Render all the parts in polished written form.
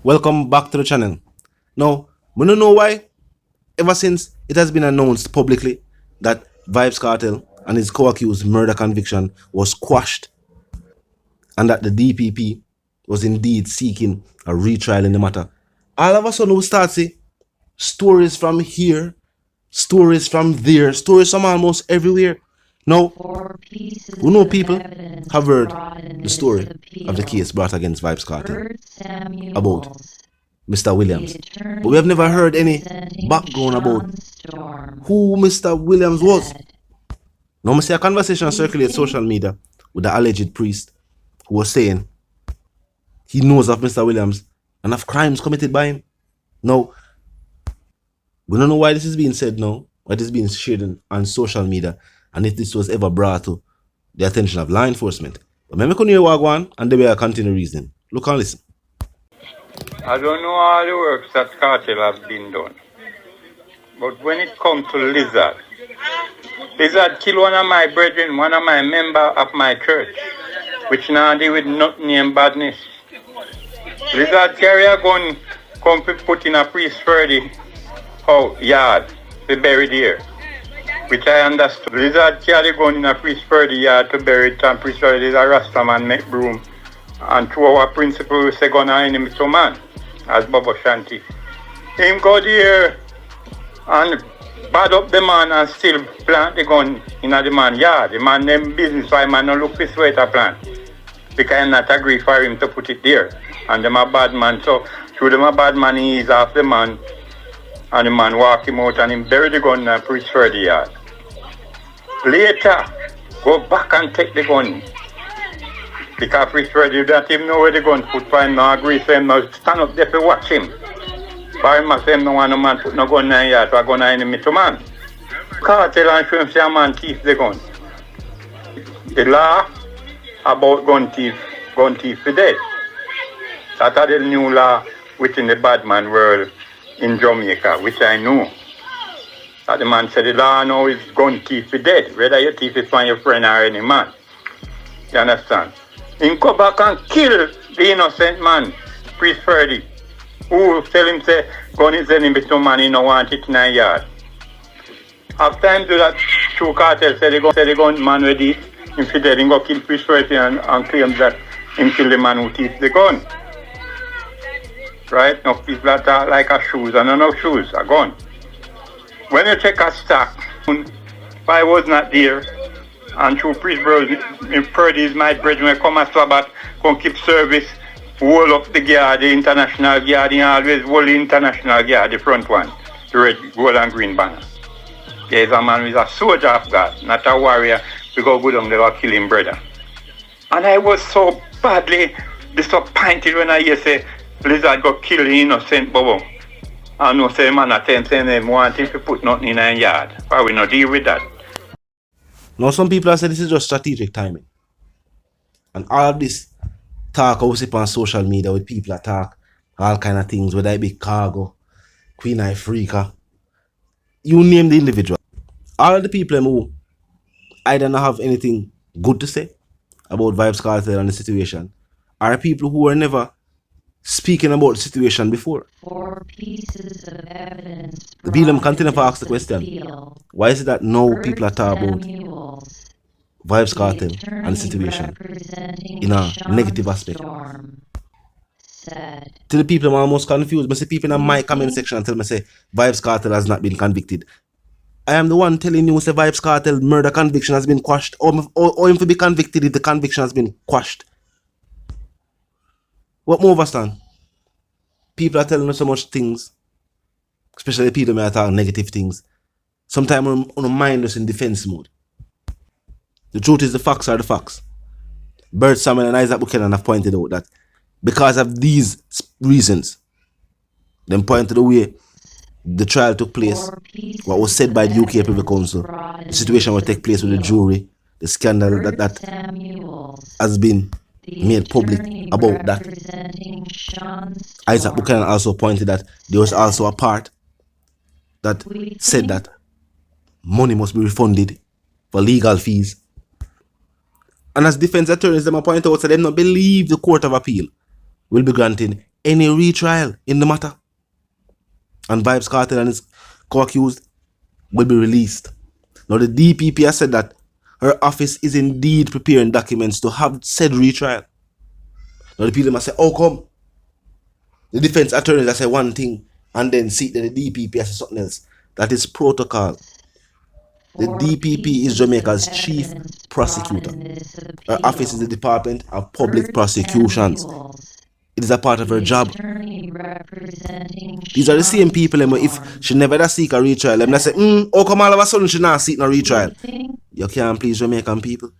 Welcome back to the channel. Now, we don't know why. Ever since it has been announced publicly that Vybz Kartel and his co-accused murder conviction was quashed and that the DPP was indeed seeking a retrial in the matter, all of a sudden we start see stories from here, stories from there, stories from almost everywhere. Now, we know people have heard the story of the case brought against Vybz Kartel about Mr. Williams, but we have never heard any background about who Mr. Williams was. Now, I see a conversation circulate social media with the alleged priest who was saying he knows of Mr. Williams and of crimes committed by him. Now, we don't know why this is being said now, why this is being shared on social media, and if this was ever brought to the attention of law enforcement. But let me continue what I go on, and then we'll continue reasoning. Look and listen. I don't know all the works that Kartel have been done. But when it comes to Lizard killed one of my brethren, one of my members of my church, which now deal with nothing and badness. Lizard carry a gun, come to put in a priest Ferdy yard, to bury there. Which I understood. Lizard carry a gun in a priest Ferdy yard to bury it, and priest Ferdy is a Rasta man make broom. And to our principle, we say gun are enemy to man, as Baba Shanti. Him go there and bad up the man and still plant the gun in the man yard. The man name business, why man no look this way to plant. Because I not agree for him to put it there. And them a bad man, so through them a bad man, he is off the man. And the man walk him out and him bury the gun and preach for the yard. Later, go back and take the gun. Because priest Ferdy don't even know where the gun put for him, no agree, so him no stand up there to watch him. For him say him no want no man put no gun in the yard, so gun enemy to man. Kartel and show him say a man thief the gun. The law about gun thief for dead. That is the new law within the bad man world in Jamaica, which I know. That the man said the law now is gun thief for dead, whether you thief it from your friend or any man. You understand? He come back and kill the innocent man, priest Ferdy, who tell him say gun is enemy to man, he no want it in a yard. After him do that, true Kartel say the gun man with it, him fi dead, he go kill priest Ferdy and claim that him kill the man who thief the gun. Right? Now people are talk like a shoes, and no shoes, a gun. When you check a stack, if I was not there, and through priest bros, Ferdy is my brethren, when come as Sabbath, come keep service, hold up the guard, the international guard, and always hold the international guard, the front one, the red, gold and green banner. There is a man who is a soldier of God, not a warrior, because go down there and kill him brother. And I was so badly disappointed when I hear say, Lizard go kill the innocent Bobo. I know say man at time saying they want him to put nothing in a yard. Why we not deal with that? Now some people have said this is just strategic timing. And all of this talk I see on social media with people that talk all kind of things, whether it be Cargo, Queen Ifrica, you name the individual. All of the people who either not have anything good to say about Vybz Kartel and the situation are people who were never speaking about the situation before. 4 pieces of evidence. The people continue to ask the question, why is it that now people are talking about Vybz Kartel and the situation in a negative aspect? To the people I'm almost confused. I see people in my comment section tell me say Vybz Kartel has not been convicted. I am the one telling you say Vybz Kartel murder conviction has been quashed, or him to be convicted if the conviction has been quashed. What more understand? People are telling us so much things, especially people who are talking negative things. Sometimes on mind us in defense mode. The truth is the facts are the facts. Bert Samuel and Isaac Buchanan have pointed out that because of these reasons, them point to the way the trial took place, what was said by the UK Privy Council, the situation will take place with the jury, the scandal that has been made public about that. Isaac Buchanan also pointed that there was also a part that said that money must be refunded for legal fees. And as defense attorneys, them point out that they don't believe the Court of Appeal will be granting any retrial in the matter. And Vybz Kartel and his co-accused will be released. Now the DPP has said that her office is indeed preparing documents to have said retrial. Now the people must say, oh come. The defense attorneys have said one thing and then see that the DPP has said something else. That is protocol. The DPP is Jamaica's chief prosecutor. Her office is the Department of Public Prosecutions. It is a part of her job. These are the same people if she never seek a retrial. Them say, oh come all of a sudden she not seek a retrial. You can't please Jamaican people.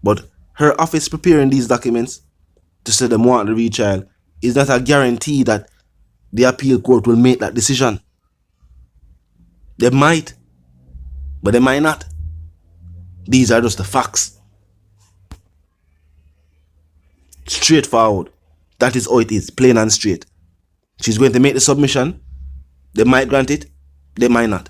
But her office preparing these documents to say them want the retrial is not a guarantee that the appeal court will make that decision. They might, but they might not. These are just the facts. Straightforward. That is how it is, plain and straight. She's going to make the submission. They might grant it, they might not.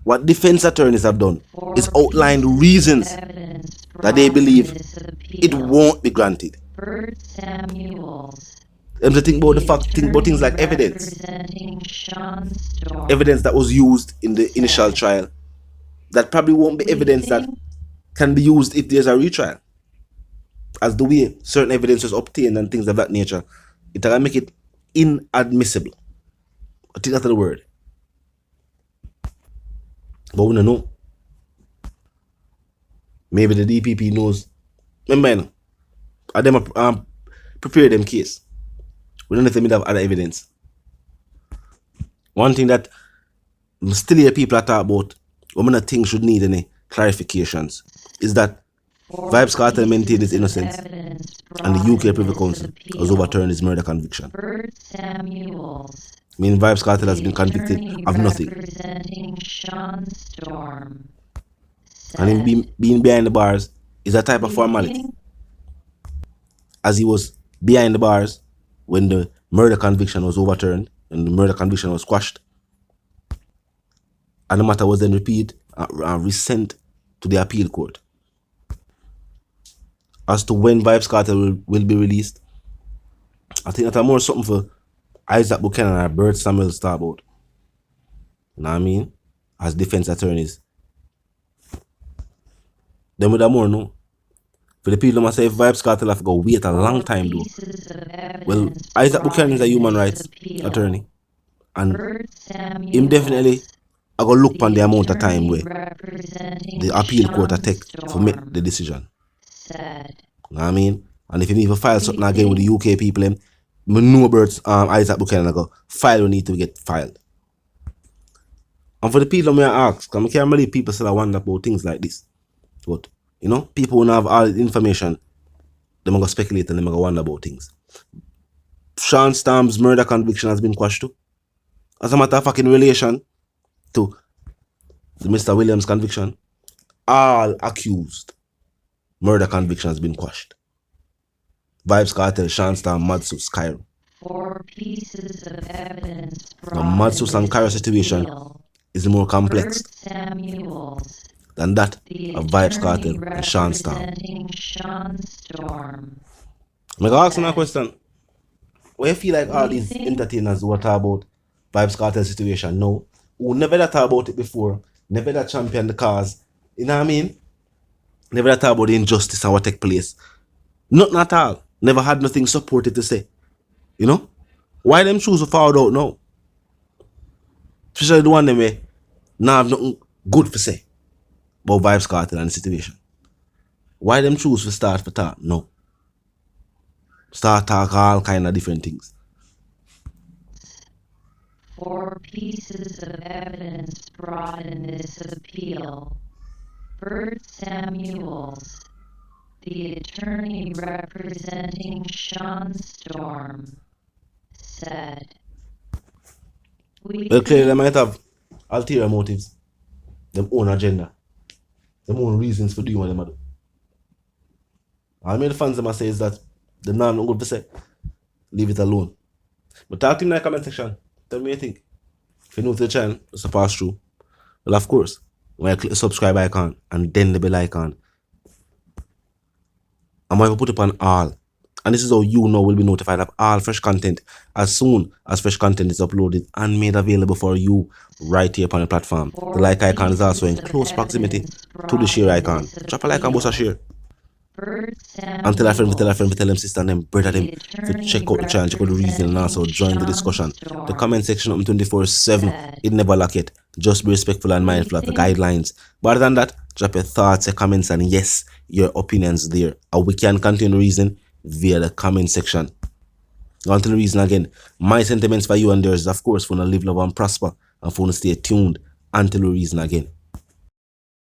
What defense attorneys have done is outline the reasons that they believe it won't be granted. Them to think about the fact, think about things like evidence. Evidence that was used in the initial trial. That probably won't be evidence that can be used if there's a retrial. As the way certain evidence was obtained and things of that nature, it can make it inadmissible. I think that's the word. But we don't know. Maybe the DPP knows. Remember, them prepare them case. We don't know if they have other evidence. One thing that still hear people talk about, what I think should need any clarifications, is that Vybz Kartel maintained his innocence and the UK Privy Council has overturned his murder conviction. I mean, Vybz Kartel has been convicted of nothing. And him being behind the bars is a type of formality. As he was behind the bars when the murder conviction was overturned and the murder conviction was quashed. And the matter was then repeated and resent to the appeal court. As to when Vybz Kartel will be released, I think that's more something for Isaac Buchanan and Bert Samuels talk about. You know what I mean? As defense attorneys. Then with that more no. For the people who must say Vybz Kartel have to go wait a long time though. Well, Isaac Buchanan is a human rights attorney. And him definitely I go look on the amount of time where the appeal court take to make the decision. You know what I mean? And if you need to file something again with the UK people, no birds Isaac Buchanan I go file will need to get filed. And for the people who I ask, because I can't believe people still wonder about things like this. But you know, people who have all the information, they're going to speculate and they're going to wonder about things. Sean Stamm's murder conviction has been quashed too. As a matter of fact, in relation to the Mr. Williams conviction, all accused murder conviction has been quashed. Vybz Kartel, Sean Stamm, Madsus, Cairo. 4 pieces of evidence. The Madsus and Cairo situation is more complex than that of Vybz Kartel and Sean Stamm. I'm going to ask you a question. Why you feel like all these entertainers who are talking about Vybz Kartel situation now, who never talk about it before, never champion the cause, you know what I mean? Never talk about the injustice and what take place. Nothing at all. Never had nothing supported to say. You know? Why them choose to forward out now? Especially the one them way now have nothing good to say about Vybz Kartel and the situation. Why them choose to start for talk? No. Start talk all kind of different things. 4 pieces of evidence brought in this appeal. Bert Samuels, the attorney representing Sean Storm, said, Well, clearly they might have ulterior motives, them own agenda, them own reasons for doing what they do. All me the fans them say is that the not good to say, leave it alone. But talk to me in the comment section. Tell me what you think. If you're new to the channel, it's a pass through. Well, of course, when I click the subscribe icon and then the bell icon, I'm going to put up on all And this is how you know will be notified of all fresh content as soon as fresh content is uploaded and made available for you right here upon the platform. The like icon is also in close proximity to the share icon. Drop a like and boost a share. And tell a friend, tell them sister and them brother them to check out the channel, check out the reason, and also join the discussion. The comment section open 24/7. It never lock it. Just be respectful and mindful of the guidelines. But other than that, drop your thoughts, your comments, and yes, your opinions there. And we can continue the reason via the comment section. On to the reason again. My sentiments for you and yours, of course, for to live, love, and prosper, and for to stay tuned until the reason again.